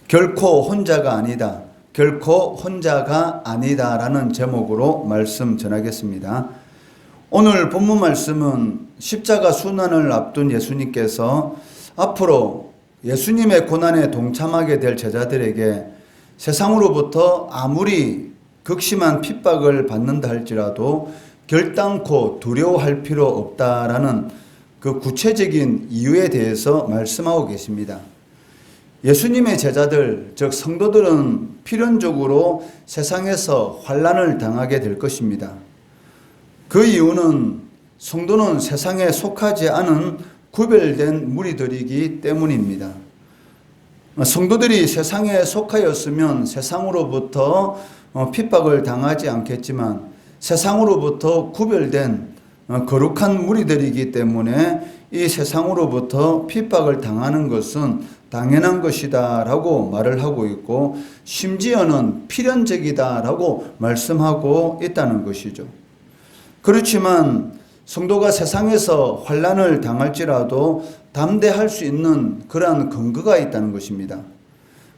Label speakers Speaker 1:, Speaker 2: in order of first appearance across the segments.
Speaker 1: 결코 혼자가 아니다. 결코 혼자가 아니다라는 제목으로 말씀 전하겠습니다. 오늘 본문 말씀은 십자가 순환을 앞둔 예수님께서 앞으로 예수님의 고난에 동참하게 될 제자들에게 세상으로부터 아무리 극심한 핍박을 받는다 할지라도 결단코 두려워할 필요 없다라는 그 구체적인 이유에 대해서 말씀하고 계십니다. 예수님의 제자들, 즉 성도들은 필연적으로 세상에서 환난을 당하게 될 것입니다. 그 이유는 성도는 세상에 속하지 않은 구별된 무리들이기 때문입니다. 성도들이 세상에 속하였으면 세상으로부터 핍박을 당하지 않겠지만 세상으로부터 구별된 거룩한 무리들이기 때문에 이 세상으로부터 핍박을 당하는 것은 당연한 것이다 라고 말을 하고 있고, 심지어는 필연적이다 라고 말씀하고 있다는 것이죠. 그렇지만 성도가 세상에서 환난을 당할지라도 담대할 수 있는 그러한 근거가 있다는 것입니다.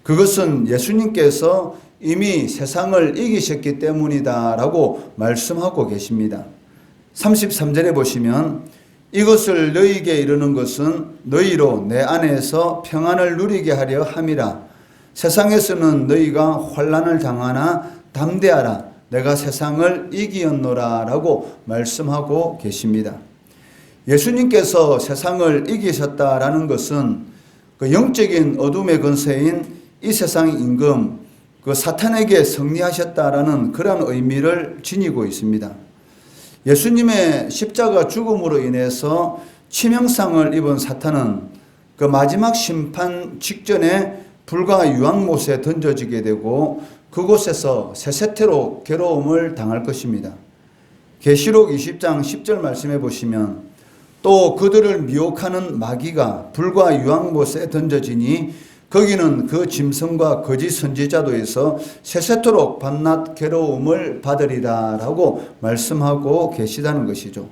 Speaker 1: 그것은 예수님께서 이미 세상을 이기셨기 때문이다 라고 말씀하고 계십니다. 33절에 보시면 이것을 너희에게 이르는 것은 너희로 내 안에서 평안을 누리게 하려 함이라. 세상에서는 너희가 환난을 당하나 담대하라. 내가 세상을 이기었노라 라고 말씀하고 계십니다. 예수님께서 세상을 이기셨다라는 것은 그 영적인 어둠의 근세인 이 세상 임금 그 사탄에게 승리하셨다라는 그런 의미를 지니고 있습니다. 예수님의 십자가 죽음으로 인해서 치명상을 입은 사탄은 그 마지막 심판 직전에 불과 유황못에 던져지게 되고 그곳에서 세세태로 괴로움을 당할 것입니다. 계시록 20장 10절 말씀해 보시면 또 그들을 미혹하는 마귀가 불과 유황못에 던져지니 거기는 그 짐승과 거짓 선지자도 있어 세세토록 밤낮 괴로움을 받으리라 라고 말씀하고 계시다는 것이죠.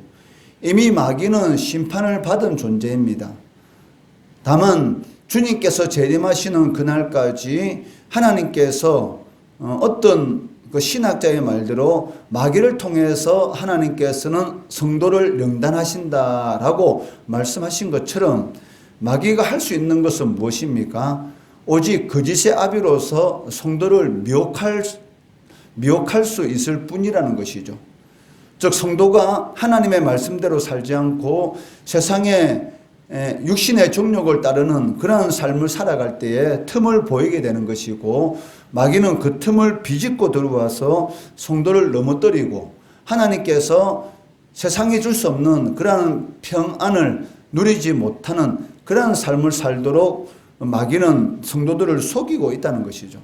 Speaker 1: 이미 마귀는 심판을 받은 존재입니다. 다만 주님께서 재림하시는 그날까지 하나님께서 어떤 그 신학자의 말대로 마귀를 통해서 하나님께서는 성도를 영단하신다라고 말씀하신 것처럼 마귀가 할 수 있는 것은 무엇입니까? 오직 거짓의 아비로서 성도를 미혹할 수 있을 뿐이라는 것이죠. 즉 성도가 하나님의 말씀대로 살지 않고 세상의 육신의 정욕을 따르는 그러한 삶을 살아갈 때에 틈을 보이게 되는 것이고, 마귀는 그 틈을 비집고 들어와서 성도를 넘어뜨리고 하나님께서 세상에 줄 수 없는 그러한 평안을 누리지 못하는 그러한 삶을 살도록 마귀는 성도들을 속이고 있다는 것이죠.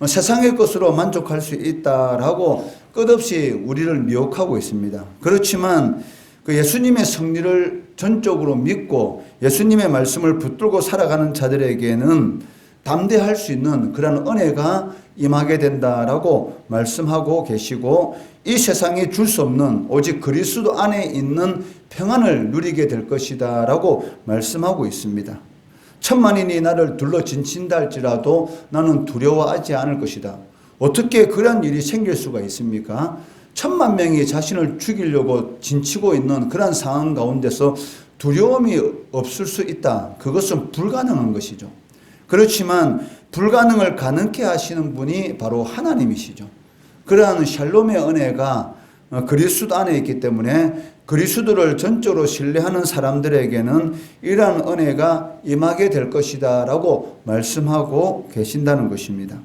Speaker 1: 세상의 것으로 만족할 수 있다라고 끝없이 우리를 미혹하고 있습니다. 그렇지만 그 예수님의 승리를 전적으로 믿고 예수님의 말씀을 붙들고 살아가는 자들에게는 담대할 수 있는 그런 은혜가 임하게 된다라고 말씀하고 계시고, 이 세상에 줄 수 없는 오직 그리스도 안에 있는 평안을 누리게 될 것이다 라고 말씀하고 있습니다. 천만인이 나를 둘러 진친다 할지라도 나는 두려워하지 않을 것이다. 어떻게 그런 일이 생길 수가 있습니까? 10,000명이 자신을 죽이려고 진치고 있는 그런 상황 가운데서 두려움이 없을 수 있다. 그것은 불가능한 것이죠. 그렇지만 불가능을 가능케 하시는 분이 바로 하나님이시죠. 그러한 샬롬의 은혜가 그리스도 안에 있기 때문에 그리스도를 전적으로 신뢰하는 사람들에게는 이러한 은혜가 임하게 될 것이다 라고 말씀하고 계신다는 것입니다.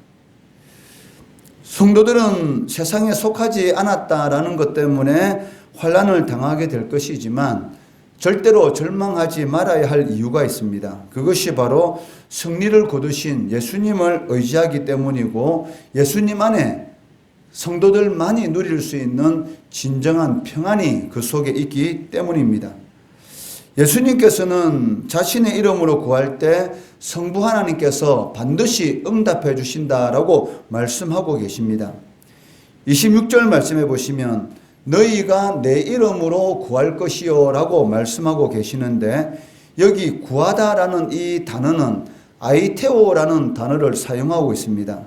Speaker 1: 성도들은 세상에 속하지 않았다라는 것 때문에 환난을 당하게 될 것이지만 절대로 절망하지 말아야 할 이유가 있습니다. 그것이 바로 승리를 거두신 예수님을 의지하기 때문이고, 예수님 안에 성도들만이 누릴 수 있는 진정한 평안이 그 속에 있기 때문입니다. 예수님께서는 자신의 이름으로 구할 때 성부 하나님께서 반드시 응답해 주신다라고 말씀하고 계십니다. 26절 말씀해 보시면 너희가 내 이름으로 구할 것이요 라고 말씀하고 계시는데, 여기 구하다라는 이 단어는 아이테오라는 단어를 사용하고 있습니다.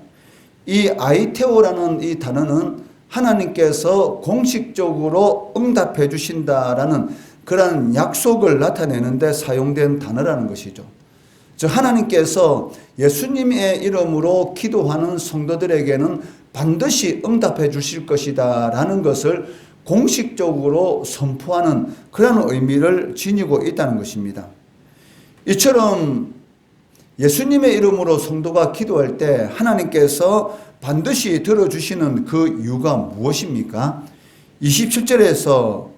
Speaker 1: 이 아이테오라는 이 단어는 하나님께서 공식적으로 응답해 주신다라는 그런 약속을 나타내는데 사용된 단어라는 것이죠. 즉 하나님께서 예수님의 이름으로 기도하는 성도들에게는 반드시 응답해 주실 것이다 라는 것을 공식적으로 선포하는 그런 의미를 지니고 있다는 것입니다. 이처럼 예수님의 이름으로 성도가 기도할 때 하나님께서 반드시 들어주시는 그 이유가 무엇입니까? 27절에서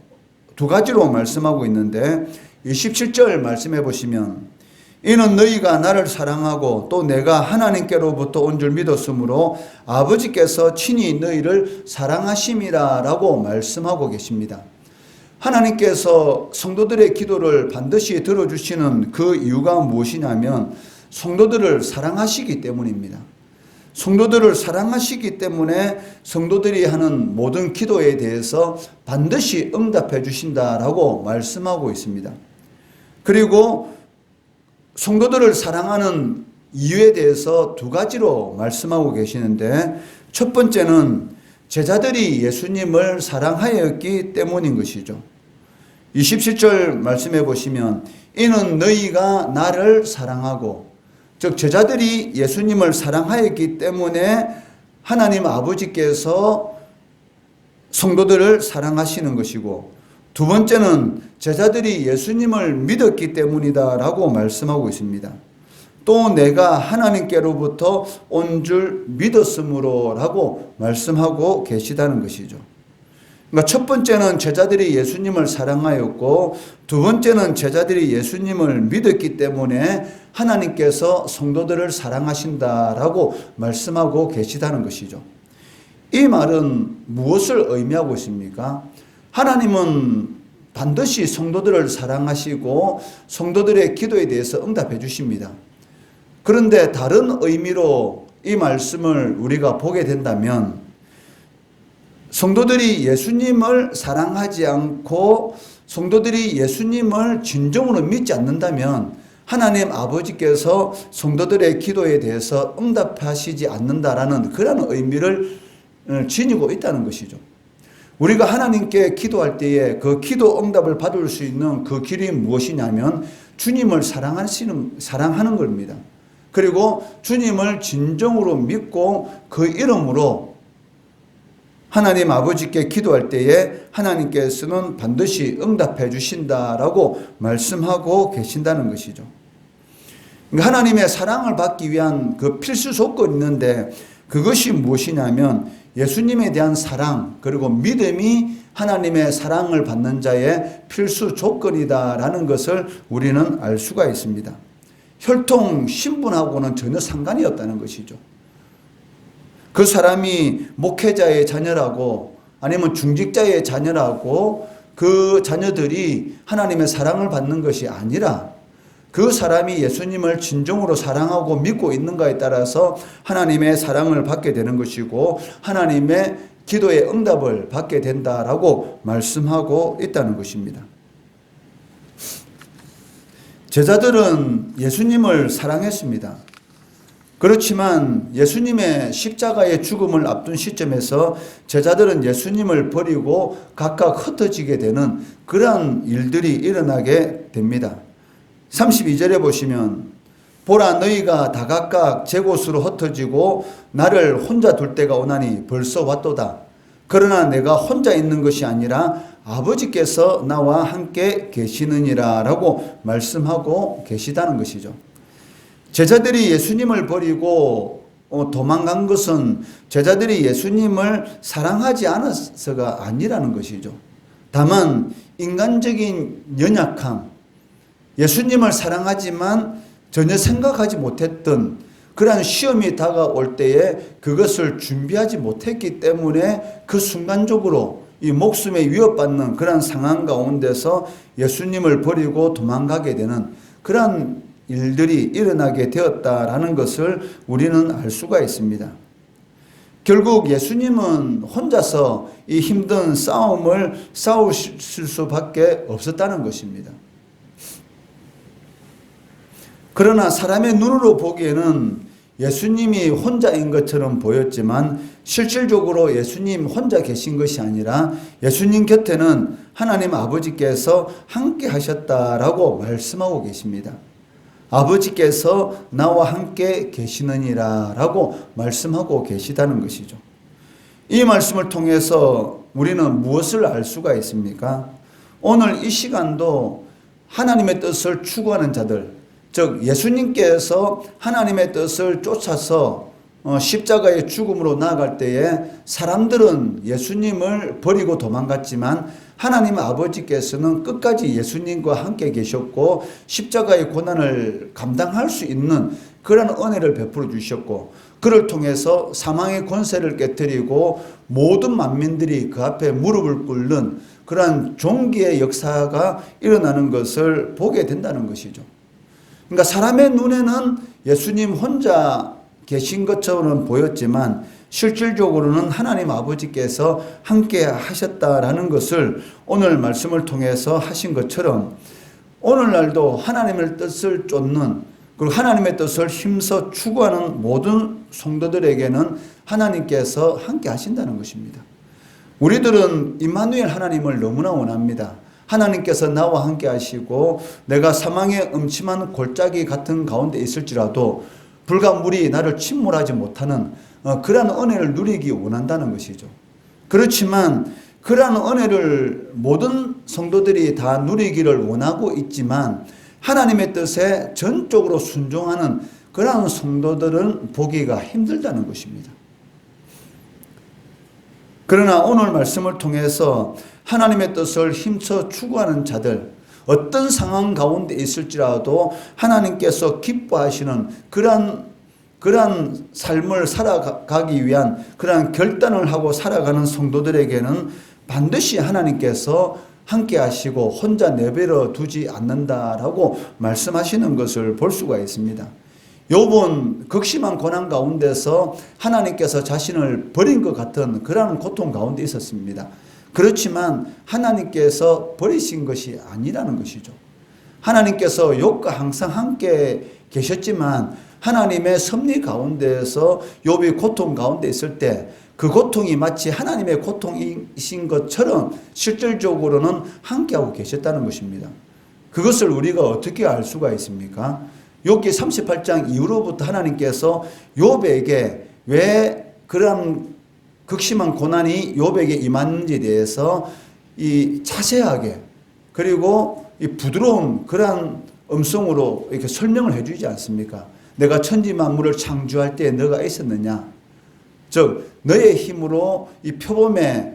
Speaker 1: 두 가지로 말씀하고 있는데 27절 말씀해 보시면 이는 너희가 나를 사랑하고 또 내가 하나님께로부터 온 줄 믿었으므로 아버지께서 친히 너희를 사랑하심이라 라고 말씀하고 계십니다. 하나님께서 성도들의 기도를 반드시 들어주시는 그 이유가 무엇이냐면 성도들을 사랑하시기 때문입니다. 성도들을 사랑하시기 때문에 성도들이 하는 모든 기도에 대해서 반드시 응답해 주신다라고 말씀하고 있습니다. 그리고 성도들을 사랑하는 이유에 대해서 두 가지로 말씀하고 계시는데 첫 번째는 제자들이 예수님을 사랑하였기 때문인 것이죠. 27절 말씀해 보시면 이는 너희가 나를 사랑하고 즉 제자들이 예수님을 사랑하였기 때문에 하나님 아버지께서 성도들을 사랑하시는 것이고 두 번째는 제자들이 예수님을 믿었기 때문이다라고 말씀하고 있습니다. 또 내가 하나님께로부터 온 줄 믿었으므로라고 말씀하고 계시다는 것이죠. 그러니까 첫 번째는 제자들이 예수님을 사랑하였고 두 번째는 제자들이 예수님을 믿었기 때문에 하나님께서 성도들을 사랑하신다라고 말씀하고 계시다는 것이죠. 이 말은 무엇을 의미하고 있습니까? 하나님은 반드시 성도들을 사랑하시고 성도들의 기도에 대해서 응답해 주십니다. 그런데 다른 의미로 이 말씀을 우리가 보게 된다면 성도들이 예수님을 사랑하지 않고 성도들이 예수님을 진정으로 믿지 않는다면 하나님 아버지께서 성도들의 기도에 대해서 응답하시지 않는다라는 그런 의미를 지니고 있다는 것이죠. 우리가 하나님께 기도할 때에 그 기도 응답을 받을 수 있는 그 길이 무엇이냐면 주님을 사랑하는 겁니다. 그리고 주님을 진정으로 믿고 그 이름으로 하나님 아버지께 기도할 때에 하나님께서는 반드시 응답해 주신다라고 말씀하고 계신다는 것이죠. 하나님의 사랑을 받기 위한 그 필수 조건이 있는데 그것이 무엇이냐면 예수님에 대한 사랑 그리고 믿음이 하나님의 사랑을 받는 자의 필수 조건이다라는 것을 우리는 알 수가 있습니다. 혈통 신분하고는 전혀 상관이 없다는 것이죠. 그 사람이 목회자의 자녀라고 아니면 중직자의 자녀라고 그 자녀들이 하나님의 사랑을 받는 것이 아니라 그 사람이 예수님을 진정으로 사랑하고 믿고 있는가에 따라서 하나님의 사랑을 받게 되는 것이고 하나님의 기도의 응답을 받게 된다라고 말씀하고 있다는 것입니다. 제자들은 예수님을 사랑했습니다. 그렇지만 예수님의 십자가의 죽음을 앞둔 시점에서 제자들은 예수님을 버리고 각각 흩어지게 되는 그러한 일들이 일어나게 됩니다. 32절에 보시면 보라 너희가 다 각각 제 곳으로 흩어지고 나를 혼자 둘 때가 오나니 벌써 왔도다. 그러나 내가 혼자 있는 것이 아니라 아버지께서 나와 함께 계시느니라 라고 말씀하고 계시다는 것이죠. 제자들이 예수님을 버리고 도망간 것은 제자들이 예수님을 사랑하지 않아서가 아니라는 것이죠. 다만 인간적인 연약함, 예수님을 사랑하지만 전혀 생각하지 못했던 그러한 시험이 다가올 때에 그것을 준비하지 못했기 때문에 그 순간적으로 이 목숨에 위협받는 그러한 상황 가운데서 예수님을 버리고 도망가게 되는 그러한 일들이 일어나게 되었다라는 것을 우리는 알 수가 있습니다. 결국 예수님은 혼자서 이 힘든 싸움을 싸우실 수밖에 없었다는 것입니다. 그러나 사람의 눈으로 보기에는 예수님이 혼자인 것처럼 보였지만 실질적으로 예수님 혼자 계신 것이 아니라 예수님 곁에는 하나님 아버지께서 함께 하셨다라고 말씀하고 계십니다. 아버지께서 나와 함께 계시느니라 라고 말씀하고 계시다는 것이죠. 이 말씀을 통해서 우리는 무엇을 알 수가 있습니까? 오늘 이 시간도 하나님의 뜻을 추구하는 자들, 즉 예수님께서 하나님의 뜻을 쫓아서 십자가의 죽음으로 나아갈 때에 사람들은 예수님을 버리고 도망갔지만 하나님 아버지께서는 끝까지 예수님과 함께 계셨고 십자가의 고난을 감당할 수 있는 그런 은혜를 베풀어 주셨고, 그를 통해서 사망의 권세를 깨뜨리고 모든 만민들이 그 앞에 무릎을 꿇는 그러한 종기의 역사가 일어나는 것을 보게 된다는 것이죠. 그러니까 사람의 눈에는 예수님 혼자 계신 것처럼 보였지만 실질적으로는 하나님 아버지께서 함께 하셨다라는 것을 오늘 말씀을 통해서 하신 것처럼 오늘날도 하나님의 뜻을 쫓는, 그리고 하나님의 뜻을 힘써 추구하는 모든 성도들에게는 하나님께서 함께 하신다는 것입니다. 우리들은 임마누엘 하나님을 너무나 원합니다. 하나님께서 나와 함께 하시고 내가 사망의 음침한 골짜기 같은 가운데 있을지라도 불과 물이 나를 침몰하지 못하는 그러한 은혜를 누리기 원한다는 것이죠. 그렇지만 그러한 은혜를 모든 성도들이 다 누리기를 원하고 있지만 하나님의 뜻에 전적으로 순종하는 그러한 성도들은 보기가 힘들다는 것입니다. 그러나 오늘 말씀을 통해서 하나님의 뜻을 힘써 추구하는 자들, 어떤 상황 가운데 있을지라도 하나님께서 기뻐하시는 그러한 삶을 살아가기 위한 그러한 결단을 하고 살아가는 성도들에게는 반드시 하나님께서 함께 하시고 혼자 내버려 두지 않는다라고 말씀하시는 것을 볼 수가 있습니다. 욥은 극심한 고난 가운데서 하나님께서 자신을 버린 것 같은 그러한 고통 가운데 있었습니다. 그렇지만 하나님께서 버리신 것이 아니라는 것이죠. 하나님께서 욥과 항상 함께 계셨지만 하나님의 섭리 가운데에서 욥이 고통 가운데 있을 때 그 고통이 마치 하나님의 고통이신 것처럼 실질적으로는 함께하고 계셨다는 것입니다. 그것을 우리가 어떻게 알 수가 있습니까? 욥기 38장 이후로부터 하나님께서 욥에게 왜 그런 극심한 고난이 욥에게 임하는지에 대해서 이 자세하게 그리고 이 부드러운 그러한 음성으로 이렇게 설명을 해주지 않습니까? 내가 천지 만물을 창조할 때 너가 있었느냐? 즉 너의 힘으로 이 표범의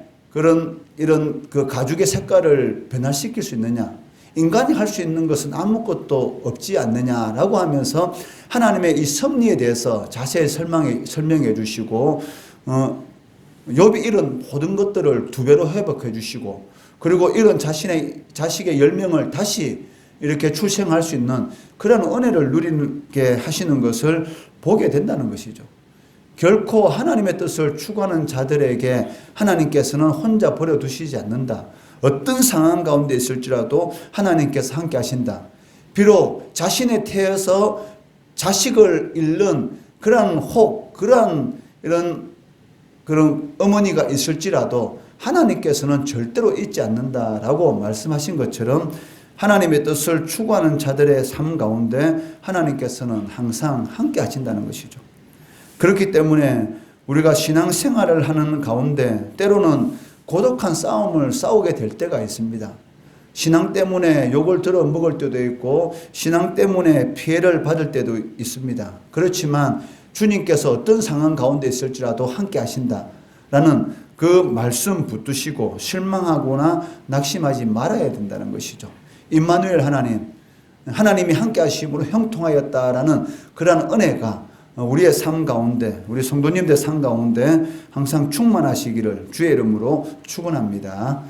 Speaker 1: 이런 그 가죽의 색깔을 변화시킬 수 있느냐? 인간이 할 수 있는 것은 아무것도 없지 않느냐라고 하면서 하나님의 이 섭리에 대해서 자세히 설명해 주시고 욥이 이런 모든 것들을 두 배로 회복해 주시고, 그리고 이런 자식의 10명을 다시 이렇게 출생할 수 있는 그런 은혜를 누리게 하시는 것을 보게 된다는 것이죠. 결코 하나님의 뜻을 추구하는 자들에게 하나님께서는 혼자 버려두시지 않는다. 어떤 상황 가운데 있을지라도 하나님께서 함께 하신다. 비록 자신의 태에서 자식을 잃는 그런 그런 어머니가 있을지라도 하나님께서는 절대로 잊지 않는다라고 말씀하신 것처럼 하나님의 뜻을 추구하는 자들의 삶 가운데 하나님께서는 항상 함께 하신다는 것이죠. 그렇기 때문에 우리가 신앙생활을 하는 가운데 때로는 고독한 싸움을 싸우게 될 때가 있습니다. 신앙 때문에 욕을 들어 먹을 때도 있고 신앙 때문에 피해를 받을 때도 있습니다. 그렇지만 주님께서 어떤 상황 가운데 있을지라도 함께 하신다라는 그 말씀 붙드시고 실망하거나 낙심하지 말아야 된다는 것이죠. 임마누엘 하나님이 함께 하심으로 형통하였다라는 그러한 은혜가 우리의 삶 가운데, 우리 성도님들 삶 가운데 항상 충만하시기를 주의 이름으로 축원합니다.